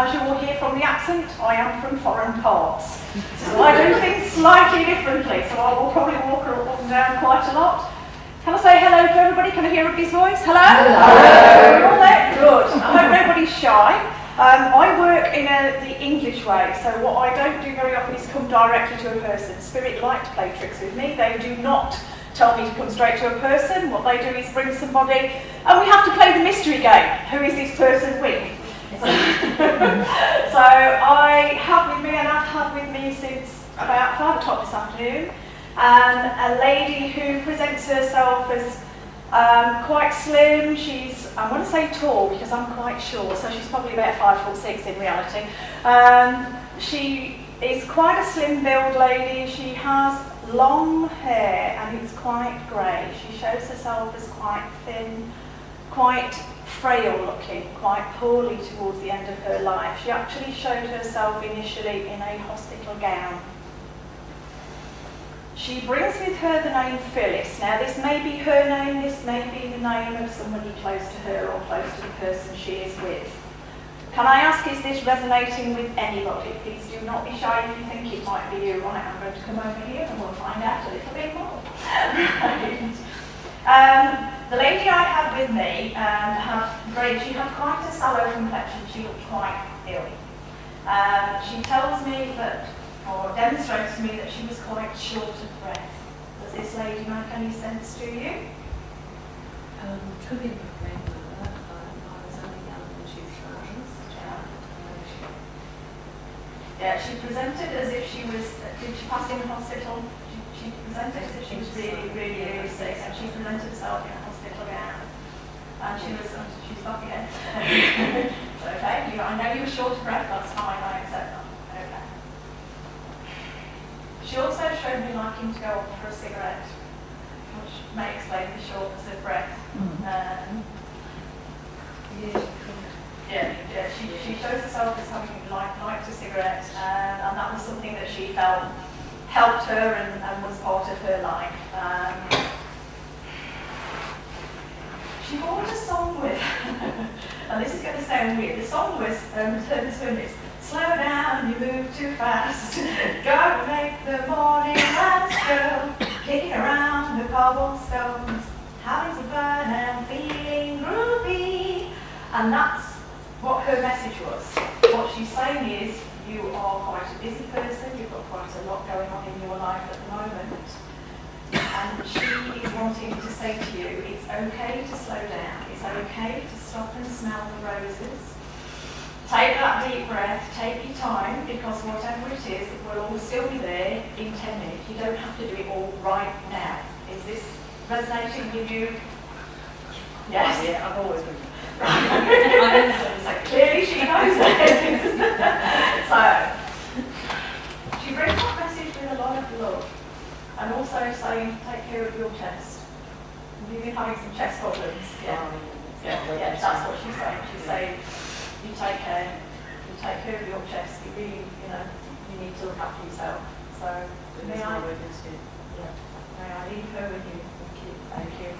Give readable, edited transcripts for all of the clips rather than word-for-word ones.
As you will hear from the accent, I am from foreign parts. So I do things slightly differently, so I will probably walk up and down quite a lot. Can I say hello to everybody? Can I hear everybody's voice? Hello? Hello. All there? Good. I hope nobody's shy. I work in the English way, so what I don't do very often is come directly to a person. Spirit like to play tricks with me. They do not tell me to come straight to a person. What they do is bring somebody, and we have to play the mystery game. Who is this person with? So I have with me, and I've had with me since about 5 o'clock this afternoon, a lady who presents herself as quite slim. She's, I want to say tall because I'm quite short, so she's probably about 5'6" in reality. She is quite a slim build lady. She has long hair and it's quite grey. She shows herself as quite thin, quite frail looking, quite poorly towards the end of her life. She actually showed herself initially in a hospital gown. She brings with her the name Phyllis. Now this may be her name, this may be the name of somebody close to her or close to the person she is with. Can I ask, is this resonating with anybody? Please do not be shy if you think it might be you. Right, I'm going to come over here and we'll find out a little bit more. The lady I had with me she had quite a sallow complexion. She looked quite ill. She tells me that, or demonstrates to me that she was quite short of breath. Does this lady make any sense to you? Could be remember that. I was only young when she was Yeah, she presented as if she was, did she pass in the hospital? She presented as if she was really, really, really sick, and she presented herself in a hospital gown. And she's back again. So, okay, I know you were short of breath, that's fine, I accept that. Okay. She also showed me liking to go up for a cigarette, which may explain the shortness of breath. She shows herself as having liked a cigarette, and that was something that she felt helped her and was part of her life. She brought a song with her, and this is going to sound weird. The song was, slow down, you move too fast. Gotta make the morning last, girl. Kicking around the cobblestones, having some fun and feeling groovy. And that's what her message was. What she's saying is, you are quite a busy person, you've got quite a lot going on in your life at the moment. And she is wanting to say to you, it's okay to slow down. It's okay to stop and smell the roses. Take that deep breath, take your time, because whatever it is, it will all still be there in 10 minutes. You don't have to do it all right now. Is this resonating with you? Yes? Yeah, I've always been. So clearly she knows that. So, she brings that message with a lot of love, and also saying, take care of your chest. You've been having some chest problems. Yeah, that's what she's saying. She's saying, you take care of your chest. You really, you need to look after yourself. So, may I leave her with you? Thank you.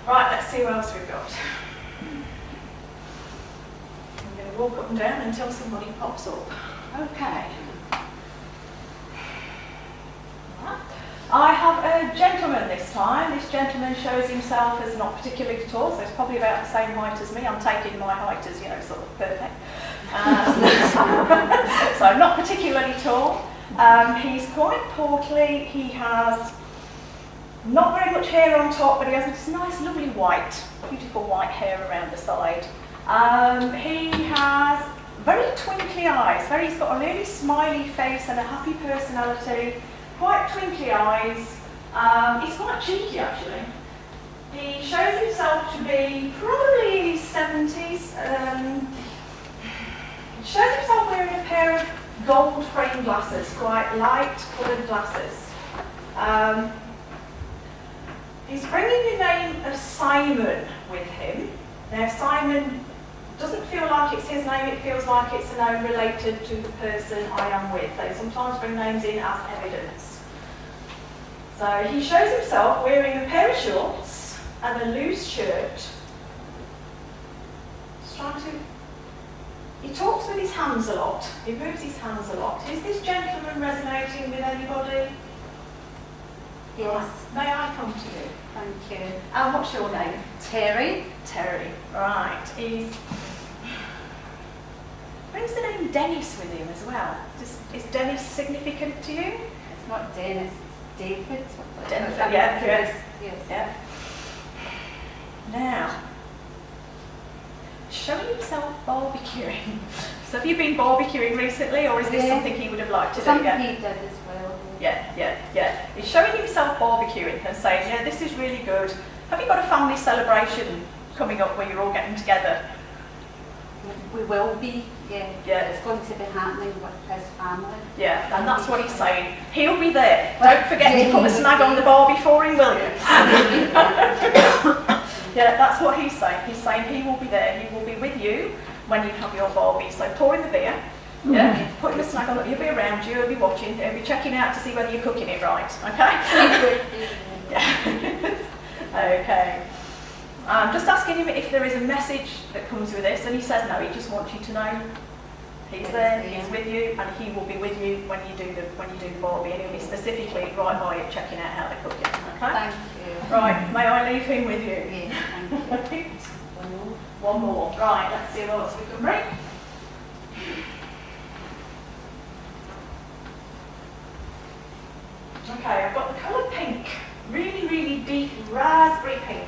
Right, let's see what else we've got. I'm going to walk up and down until somebody pops up. Okay. I have a gentleman this time. This gentleman shows himself as not particularly tall, so he's probably about the same height as me. I'm taking my height as, sort of perfect. So not particularly tall. He's quite portly. He has not very much hair on top, but he has this nice, lovely beautiful white hair around the side. He has very twinkly eyes. He's got a really smiley face and a happy personality. Quite twinkly eyes. He's quite cheeky actually. He shows himself to be probably in his 70s. Shows himself wearing a pair of gold framed glasses, quite light coloured glasses. He's bringing the name of Simon with him. Now Simon doesn't feel like it's his name, it feels like it's a name related to the person I am with. They sometimes bring names in as evidence. So he shows himself wearing a pair of shorts and a loose shirt. Just trying to He talks with his hands a lot. He moves his hands a lot. Is this gentleman resonating with anybody? Yes. May I come to you? Thank you. And what's your name? Terry. Terry. Right. Brings the name Dennis with him as well. Is Dennis significant to you? It's not Dennis, it's David. Dennis, yeah, yes. Yes. Yeah. Now, showing himself barbecuing. So have you been barbecuing recently, or is this something he would have liked to do Something again? he did as well. Yeah. He's showing himself barbecuing and saying, yeah, this is really good. Have you got a family celebration coming up where you're all getting together? We will be, yeah. Yeah. It's going to be happening with his family. Yeah, and that's what he's saying. He'll be there. Don't forget to put a snag on the barbie for him, will you? Yeah, that's what he's saying. He's saying he will be there. He will be with you when you have your barbie. So pour in the beer. Yeah, putting a snag on it. He'll be around you. He'll be watching. He'll be checking out to see whether you're cooking it right. Okay. Yeah. Okay. I'm just asking him if there is a message that comes with this, and he says no. He just wants you to know he's there, he's with you, and he will be with you when you do the barbie, and he'll be specifically right by it, checking out how they're cooking. Okay. Thank you. Right. May I leave him with you? Yeah, thank you. One more. Right. Let's see what else we can bring. Okay. I've got the colour pink. Really, really deep raspberry pink.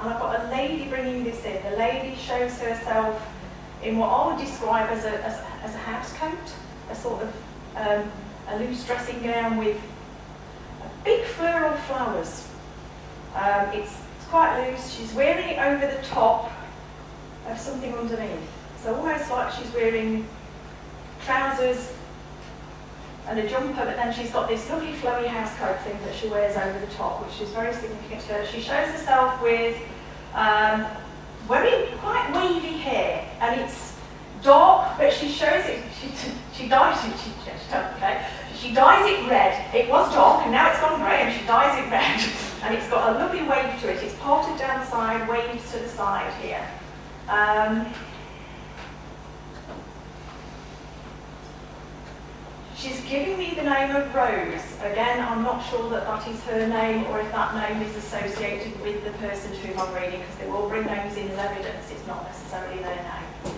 And I've got a lady bringing this in. The lady shows herself in what I would describe as a house coat, a sort of a loose dressing gown with a big floral flowers. It's quite loose. She's wearing it over the top of something underneath. So almost like she's wearing trousers and a jumper, but then she's got this lovely flowy housecoat thing that she wears over the top, which is very significant to her. She shows herself with wearing quite wavy hair, and it's dark, but she shows it. She dyes it. She dyes it red. It was dark, and now it's gone grey, and she dyes it red, and it's got a lovely wave to it. It's parted down the side, waves to the side here. She's giving me the name of Rose. Again, I'm not sure that that is her name or if that name is associated with the person to whom I'm reading, because they will bring names in as evidence. It's not necessarily their name.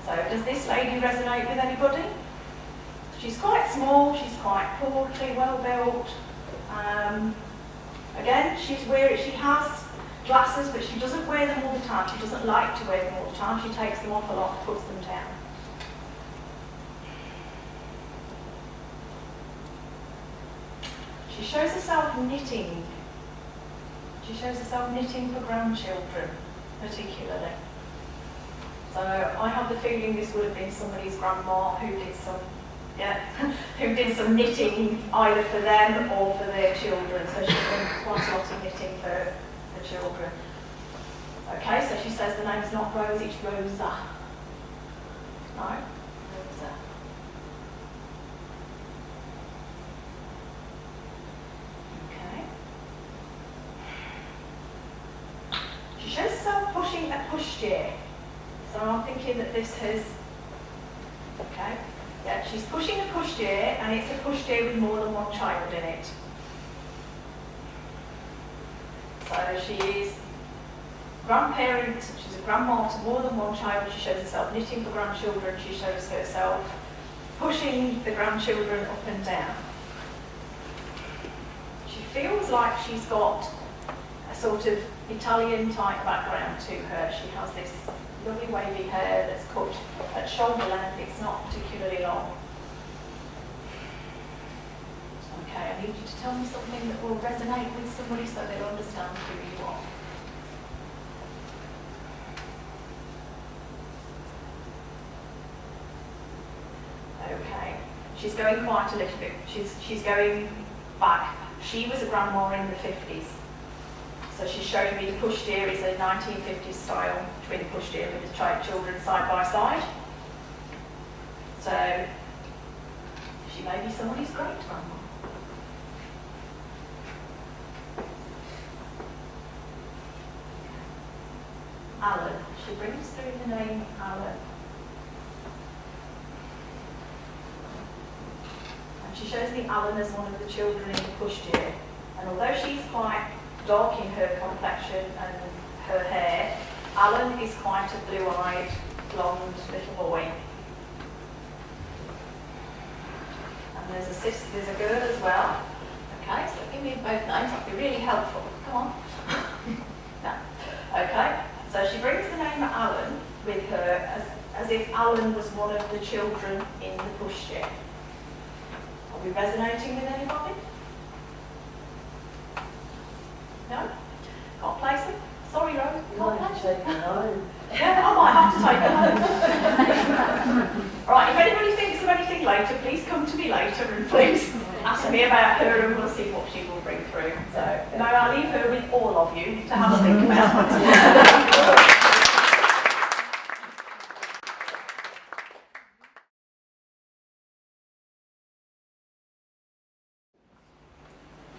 So does this lady resonate with anybody? She's quite small, she's quite portly, well built. Again, she has glasses, but she doesn't wear them all the time. She doesn't like to wear them all the time. She takes them off a lot, puts them down. She shows herself knitting. She shows herself knitting for grandchildren, particularly. So I have the feeling this would have been somebody's grandma who did some knitting either for them or for their children. So she's done quite a lot of knitting for the children. Okay, so she says the name's not Rose, it's Rosa. No? Rosa. She shows herself pushing a pushchair. So I'm thinking that this has, she's pushing a pushchair, and it's a pushchair with more than one child in it. So she is grandparent, she's a grandma to more than one child. She shows herself knitting for grandchildren. She shows herself pushing the grandchildren up and down. She feels like she's got a sort of Italian type background to her. She has this lovely wavy hair that's cut at shoulder length. It's not particularly long. Okay, I need you to tell me something that will resonate with somebody so they'll understand who you are. Okay, she's going quite a little bit. She's going back. She was a grandma in the 50s. So she's showing me the pushchair is a 1950s style twin pushchair with the children side by side. So she may be somebody's great grandma. Alan. she brings through the name Alan. And she shows me Alan as one of the children in the pushchair. And although she's quite dark in her complexion and her hair, Alan is quite a blue-eyed, blonde little boy. And there's a girl as well. Okay, so give me both names, that'd be really helpful. Come on. No. Okay, so she brings the name Alan with her as if Alan was one of the children in the pushchair. Are we resonating with anybody? No? Can't place it? Sorry, Rose. Can't place it. Yeah, I might have to take it home. Right, if anybody thinks of anything later, please come to me later and please ask me about her and we'll see what she will bring through. So, no, I'll leave her with all of you to have a think about.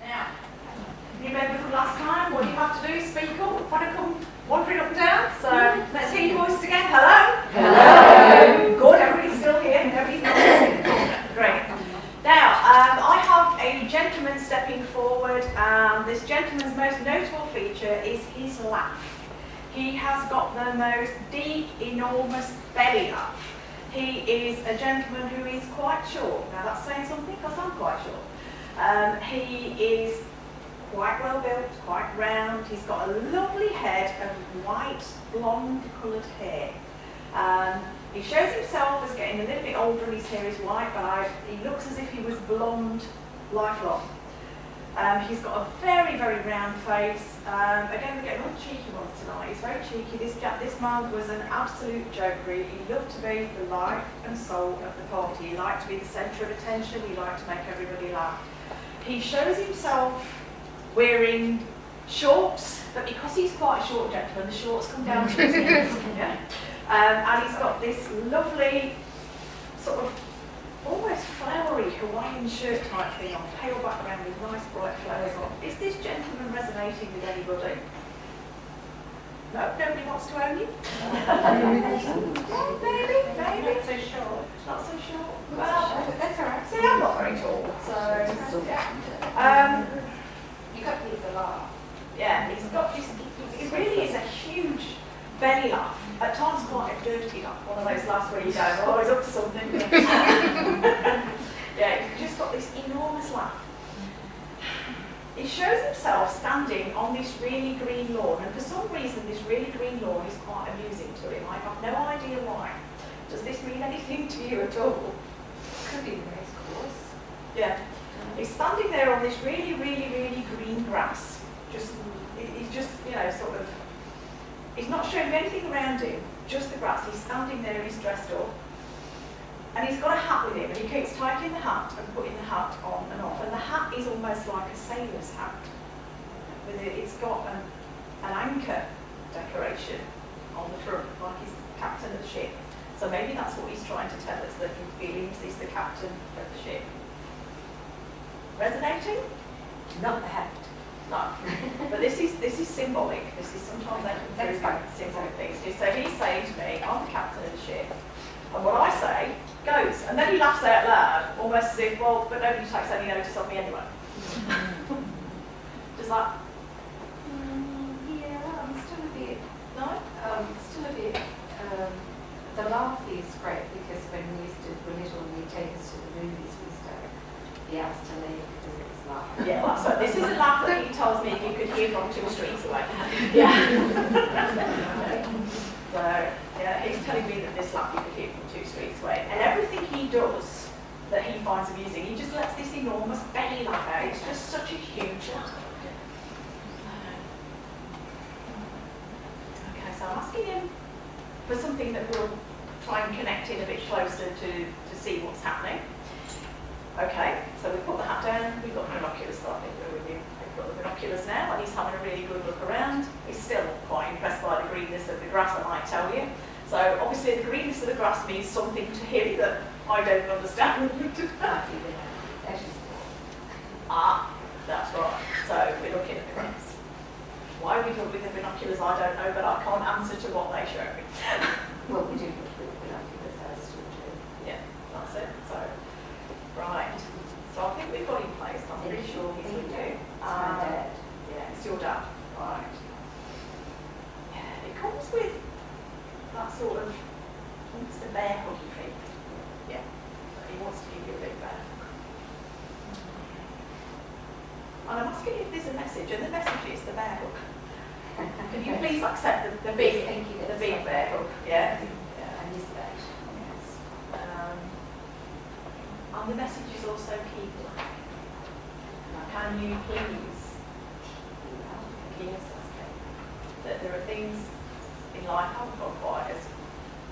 Now, you remember from last time, what you have to do is speak up, want to come wandering up and down. So, let's hear your voices again. Hello? Hello? Good, everybody's still here. Everybody's not listening. Great. Now, I have a gentleman stepping forward. This gentleman's most notable feature is his laugh. He has got the most deep, enormous belly laugh. He is a gentleman who is quite short. Now, that's saying something because I'm quite short. He is quite well built, quite round. He's got a lovely head of white, blonde coloured hair. He shows himself as getting a little bit older and his hair is white, but he looks as if he was blonde lifelong. He's got a very, very round face. Again, we're getting all cheeky ones tonight. He's very cheeky. This man was an absolute joker. He loved to be the life and soul of the party. He liked to be the centre of attention. He liked to make everybody laugh. He shows himself wearing shorts, but because he's quite a short gentleman, the shorts come down to his knees. Yeah? And he's got this lovely, sort of almost flowery Hawaiian shirt type thing on, pale background with nice bright flowers on. Is this gentleman resonating with anybody? No, nobody wants to own you? Oh, maybe. Not so short. Not so short. Well, that's all right. See, I'm not very tall, so yeah. You got to leave the laugh. Yeah, he's got this. It really is a huge belly laugh. At times, quite a dirty laugh. One of those laughs where you go, "Oh, he's up to something." Yeah, he's just got this enormous laugh. He shows himself standing on this really green lawn, and for some reason this really green lawn is quite amusing to him. I have no idea why. Does this mean anything to you at all? Could be the race course. Yeah. He's standing there on this really, really, really green grass. He's just, sort of, he's not showing anything around him, just the grass. He's standing there, he's dressed up. And he's got a hat with him, and he keeps taking the hat and putting the hat on and off. And the hat is almost like a sailor's hat. It's got an anchor decoration on the front, like he's captain of the ship. So maybe that's what he's trying to tell us, that he feelings he's the captain of the ship. Resonating? Not the hat. No. But this is symbolic. This is sometimes they can symbolic things. So he's saying to me, I'm the captain of the ship. And what I say goes. And then he laughs out loud, almost as if, well, but nobody takes any notice of me anyway. Just like, Yeah, I'm still a bit, no? The laugh is great because when little and he'd take us to the movies, we used to be asked to leave because it was laughing. Yeah, well, so this is a laugh that he tells me you could hear from 2 streets away. Yeah. So, yeah, he's telling me that this laugh you could hear from 2 streets away. And everything he does that he finds amusing, he just lets this enormous belly laugh out. It's just such a huge laugh. Okay, so I'm asking him for something that will try and connect in a bit closer to see what's happening. Okay, so we put the hat down, we've got the binoculars, so I think we're with you. We've got the binoculars now, and he's having a really good look around. He's still quite impressed by the greenness of the grass, I might tell you. So obviously the greenness of the grass means something to him that I don't understand. Ah, that's right. So we're looking at the grass. Why we do it with the binoculars, I don't know, but I can't answer to what they show me. Well, we do look with binoculars as to do. Yeah, that's it. So, right. So I think we've got in place. I'm pretty sure he's with you. It's my dad. Yeah, it's your dad. Right. Yeah, it comes with that sort of, I think it's the bear hug you think. Yeah. He wants to give you a big bear. And I'm asking you if there's a message, and the message is the bear hug. Can you please accept the big, Thank you, the that's big fine. bear hug? Yeah. I missed that. Yes. And the message is also keep life. Can you please keep that there are things in life haven't gone quite as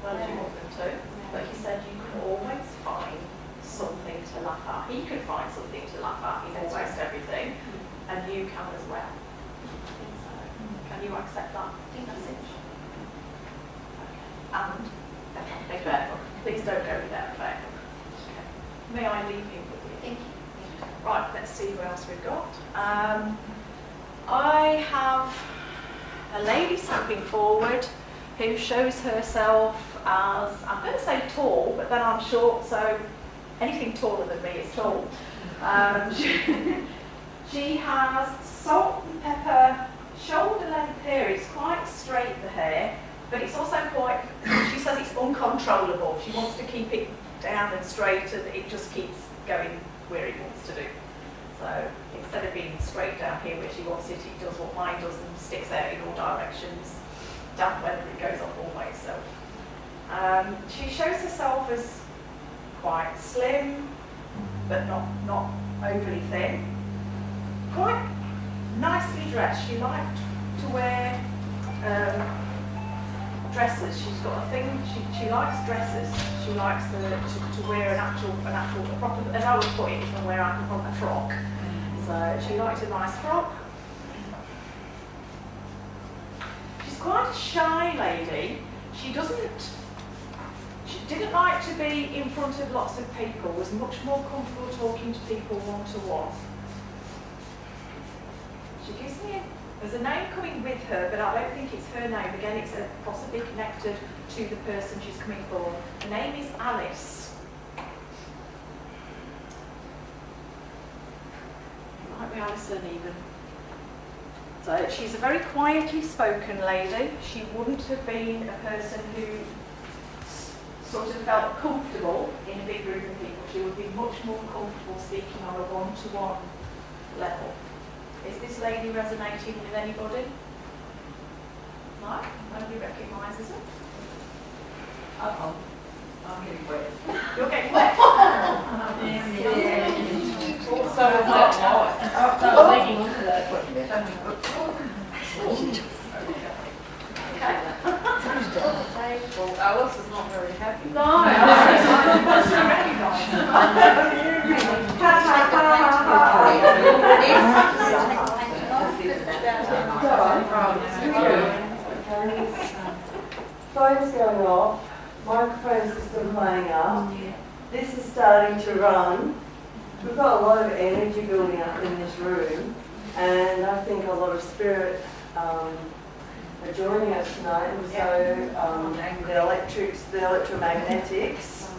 well as you want them to, but he said you can always find something to laugh at. He could find something to laugh at in almost everything, and you can as well. So, can you accept that message? Okay. And be careful. Please don't go without fail. May I leave you with you? Thank you. Right, let's see who else we've got. I have a lady stepping forward who shows herself as, I'm going to say tall, but then I'm short, so anything taller than me is tall. She has salt and pepper, shoulder length hair. It's quite straight, the hair, but it's also quite, she says it's uncontrollable. She wants to keep it down and straight, and it just keeps going where it wants to do. So instead of being straight down here where she wants it, it does what mine does and sticks out in all directions, down whether it goes off all by itself. She shows herself as quite slim, but not overly thin. Quite nicely dressed. She liked to wear dresses. She's got a thing. She likes dresses. She likes to wear a proper, as I would put it, to wear a frock. So she likes a nice frock. She's quite a shy lady. She didn't like to be in front of lots of people. Was much more comfortable talking to people one-to-one. She gives me there's a name coming with her, but I don't think it's her name. Again, it's possibly connected to the person she's coming for. The name is Alice. Might be Alison even. So she's a very quietly spoken lady. She wouldn't have been a person who sort of felt comfortable in a big group of people. She would be much more comfortable speaking on a one-to-one level. Is this lady resonating with anybody? No? Nobody recognises her? Uh-oh. I'm getting wet. You're getting wet? So is that right? I was thinking onto that. Okay. Well, Alice is not very happy. No, Alice is Phone's going off, microphone system playing up. This is starting to run. We've got a lot of energy building up in this room, and I think a lot of spirit are joining us tonight, and so the electromagnetics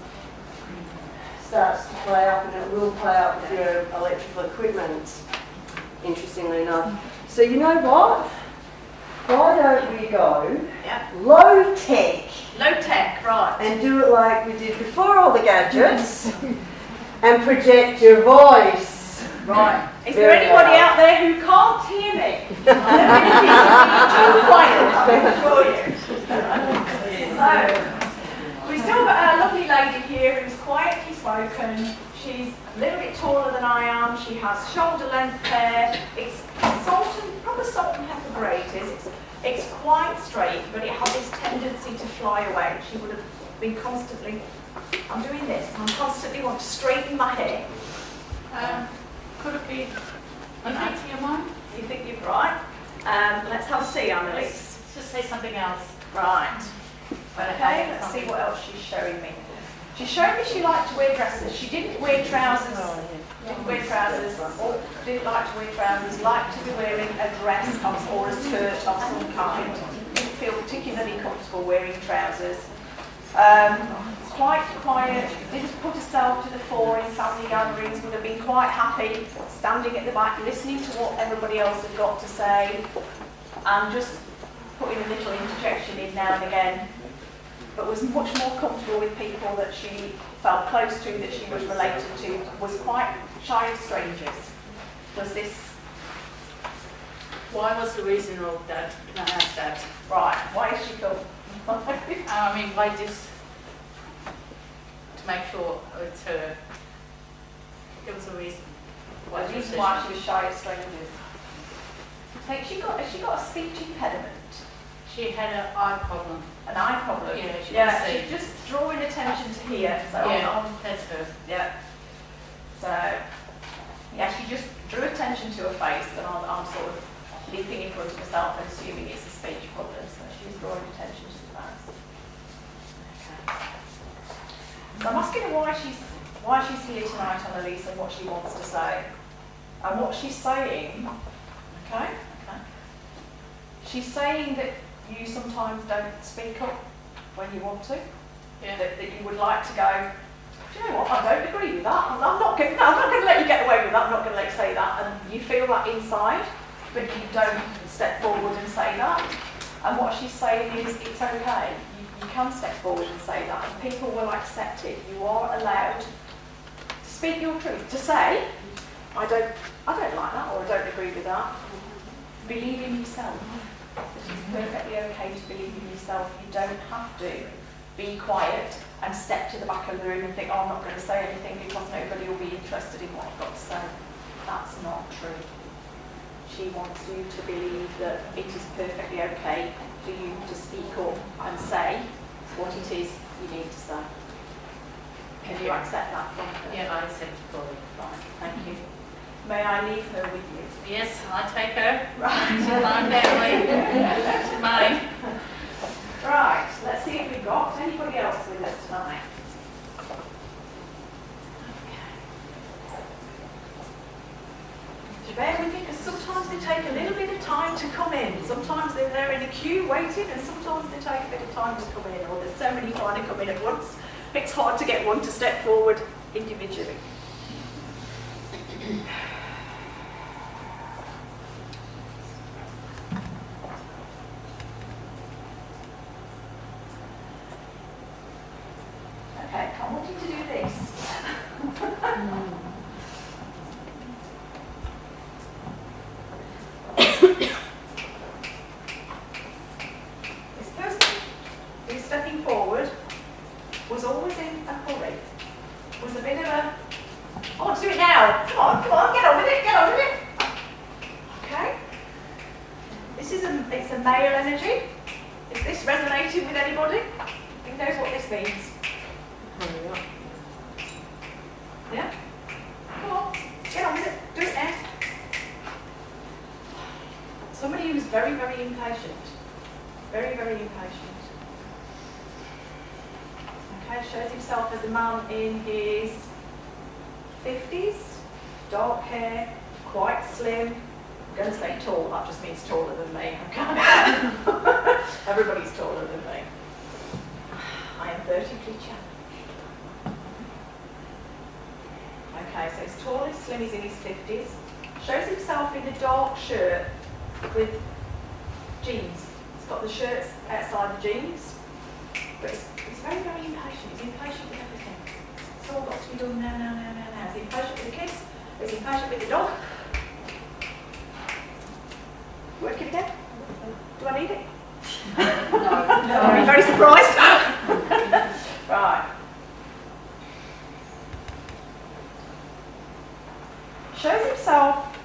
starts to play up, and it will play up with your electrical equipment, interestingly enough. So you know what? Why don't we go low tech? Low tech, right. And do it like we did before all the gadgets, and project your voice. Right. Is there anybody out there who can't hear me? Too quiet, I assure you. So, we've still got a lovely lady here who's quietly spoken. She's a little bit taller than I am. She has shoulder length hair. It's proper salt and pepper grated. It's quite straight, but it has this tendency to fly away. She would have been constantly, I'm doing this, I'm constantly want to straighten my hair. Could it be an answer of mine? You think you're right? Let's have a see, Annalise. Let's just say something else. Right. Okay, let's see what else she's showing me. She showed me she liked to wear dresses. She didn't wear trousers. Didn't wear trousers, or didn't like to wear trousers. Liked to be wearing a dress or a skirt of some kind. Didn't feel particularly comfortable wearing trousers. Quite quiet. Didn't put herself to the fore in family gatherings. Would have been quite happy standing at the back, listening to what everybody else had got to say, and just putting a little interjection in now and again. But was much more comfortable with people that she felt close to, that she was related to, was quite shy of strangers. Was this... Why was the reason of that? Can I ask that? Right, why is she called? I mean, why this? To make sure it's her. There was a reason. Why the reason why she was shy of strangers? Like she got a speech impediment. She had an eye problem. An eye problem? Yeah, she she's just drawing attention to here. So yeah, that's her. Yeah. So, yeah, she just drew attention to her face, and I'm sort of leaping in front of myself and assuming it's a speech problem. So she's drawing attention to the face. Okay. So I'm asking her why she's here tonight, Annalise, and what she wants to say. And what she's saying, okay. She's saying that you sometimes don't speak up when you want to. Yeah. That you would like to go, do you know what, I don't agree with that. I'm not going to let you get away with that. I'm not going to let you say that. And you feel that inside, but you don't step forward and say that. And what she's saying is, it's okay. You can step forward and say that, and people will accept it. You are allowed to speak your truth, to say, I don't like that, or I don't agree with that. Believe in yourself. It's perfectly okay to believe in yourself. You don't have to be quiet and step to the back of the room and think, oh, I'm not going to say anything because nobody will be interested in what I've got to say. That's not true. She wants you to believe that it is perfectly okay for you to speak up and say what it is you need to say. Can you accept that from her? Yeah, I accept it fully. Right, thank you. May I leave her with you? Yes, I take her. Right. To my family. To mine. Right, let's see if we've got anybody else with us tonight. Okay. Bear with me, because sometimes they take a little bit of time to come in. Sometimes they're there in a queue waiting, and sometimes they take a bit of time to come in, or there's so many trying to come in at once. It's hard to get one to step forward individually. Okay, I want you to do this. This person who's stepping forward was always in a hurry. Was a bit of a, I want to do it now. Come on, get on with it. Okay. It's a male energy. Is this resonating with anybody? Who knows what this means? Yeah? Come on, get on with it. Do it now. Somebody who's very, very impatient. Very, very impatient. Okay, shows himself as a man in his 50s, dark hair, quite slim. I'm going to say tall, that just means taller than me. Okay? Everybody's taller than me. I am vertically challenged. Okay, so he's tall, he's slim, he's in his 50s. Shows himself in a dark shirt with jeans. He's got the shirts outside the jeans. But he's very, very impatient. He's impatient with everything. It's all got to be done now. He's impatient with the kids. He's impatient with the dog. Work it again? Do I need it? No. Are you very surprised? Right. Shows himself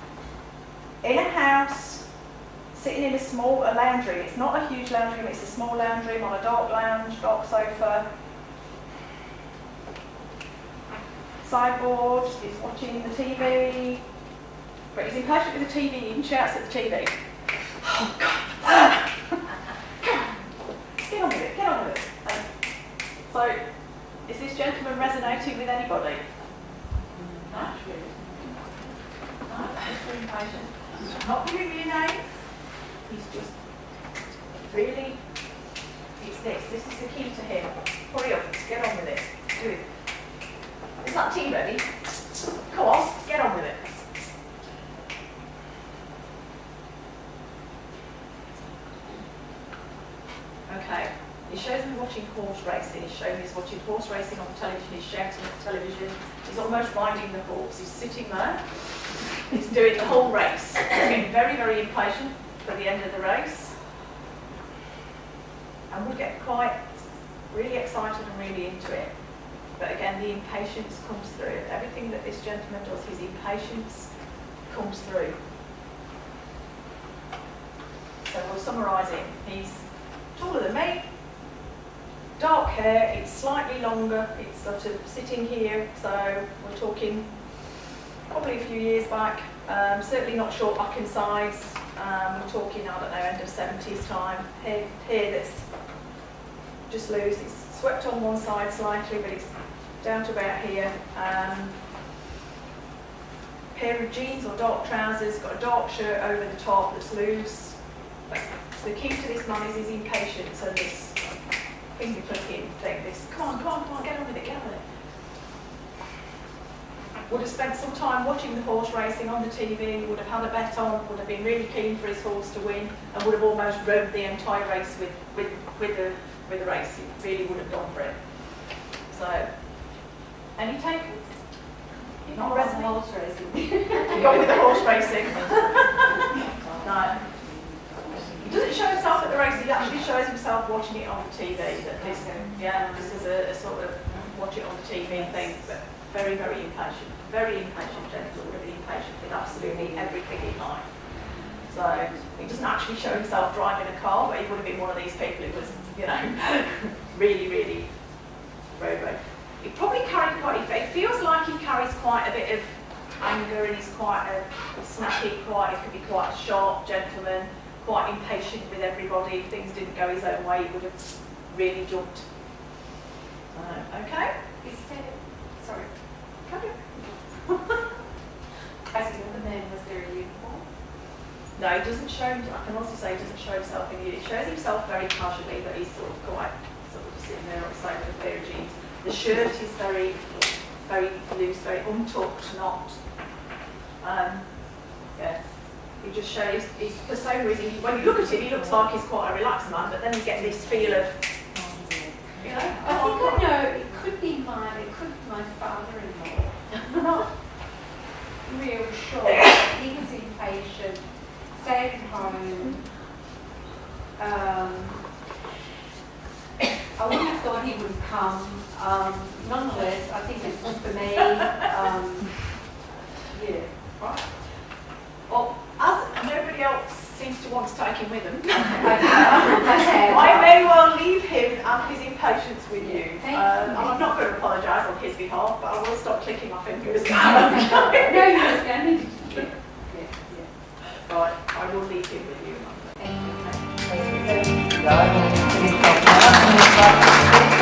in a house, sitting in a lounge room. It's not a huge lounge room, it's a small lounge room on a dark lounge, dark sofa. Sideboard, he's watching the TV. But he's impatient with the TV, he even shouts at the TV. Oh God! Get on with it. So Is this gentleman resonating with anybody? No? No, he's very impatient. Not giving me a name. He's just really, it's this. This is the key to him. Hurry up, get on with it. Do it. Is that tea ready? Come on, get on with it. Okay. He shows me watching horse racing. He's showing me he's watching horse racing on television. He's shouting at the television. He's almost riding the horse. He's sitting there. He's doing the whole race. He's getting very, very impatient for the end of the race. And we'll get quite really excited and really into it. But again, the impatience comes through. Everything that this gentleman does, his impatience comes through. So we'll summarise him. He's taller than me, dark hair, it's slightly longer, it's sort of sitting here, so we're talking probably a few years back, certainly not short back in sides, we're talking, I don't know, end of 70s time, hair that's just loose, it's swept on one side slightly, but it's down to about here, pair of jeans or dark trousers, got a dark shirt over the top that's loose. The key to this man is his impatience and this finger clicking thing, this come on, get on with it, get on with it. Would have spent some time watching the horse racing on the TV, would have had a bet on, would have been really keen for his horse to win, and would have almost rode the entire race with the race. He really would have gone for it. So, any takers? You're not resonating? Horse racing. You got with the horse racing? No. He doesn't show himself at the race, he actually shows himself watching it on the TV. That this, this is a sort of watch it on the TV thing, but very, very impatient gentleman, really impatient with absolutely everything in life. So he doesn't actually show himself driving a car, but he would have been one of these people who was, really, really road. He probably carried it feels like he carries quite a bit of anger, and he's quite a snappy, he could be quite a sharp gentleman, quite impatient with everybody. If things didn't go his own way, he would have really jumped. Okay? Sorry. Carry on. As in the man, was there a uniform? No, he doesn't show, I can also say he doesn't show himself in it. He shows himself very casually, but he's sort of sitting there on the side with a pair of jeans. The shirt is very, very loose, very untucked, not, he just shows his persona is, when you look at him, he looks like he's quite a relaxed man, but then you get this feel of, I think I know, it could be my father-in-law. I'm not real sure. He was impatient, stayed at home. I wouldn't have thought he would come. Nonetheless, I think it's good for me. right. Well, as nobody else seems to want to take him with them, Okay. I may well leave him and his impatience with you. Thank you. And I'm not going to apologise on his behalf, but I will stop clicking my fingers. No, you just going to. Right, I will leave him with you. Thank you. Thank you.